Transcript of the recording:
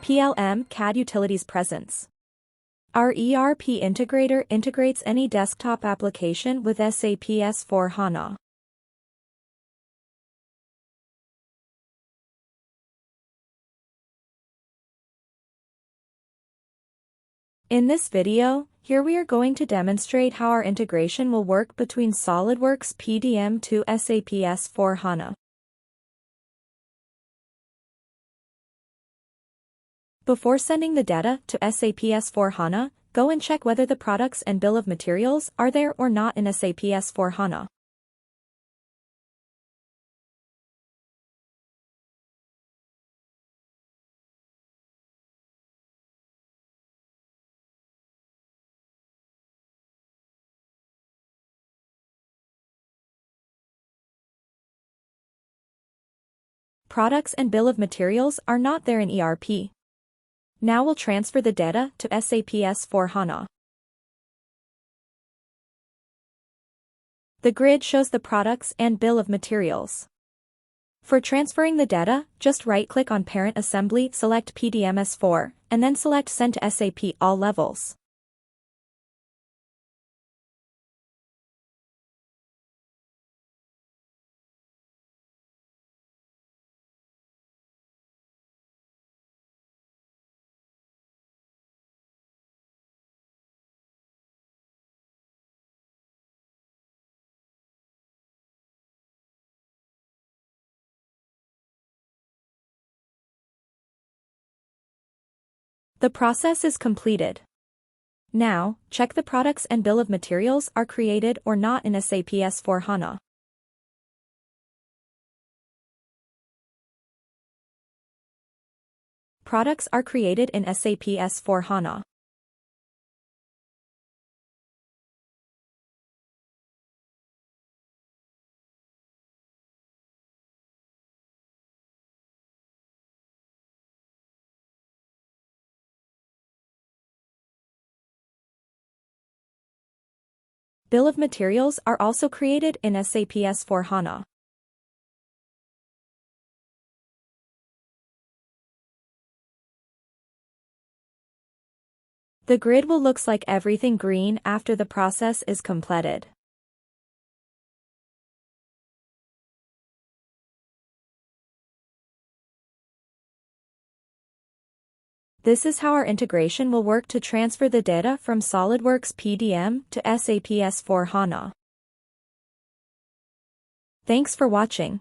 PLM CAD Utilities Presence. Our ERP Integrator integrates any desktop application with SAP S4 HANA. In this video, here we are going to demonstrate how our integration will work between SOLIDWORKS PDM to SAP S4 HANA. Before sending the data to SAP S4 HANA, go and check whether the products and bill of materials are there or not in SAP S4 HANA. Products and bill of materials are not there in ERP. Now we'll transfer the data to SAP S4 HANA. The grid shows the products and bill of materials. For transferring the data, just right-click on Parent Assembly, select PDM S4, and then select Send to SAP All Levels. The process is completed. Now, check the products and bill of materials are created or not in SAP S4 HANA. Products are created in SAP S4 HANA. Bill of materials are also created in SAP S4 HANA. The grid will look like everything green after the process is completed. This is how our integration will work to transfer the data from SOLIDWORKS PDM to SAP S4 HANA. Thanks for watching.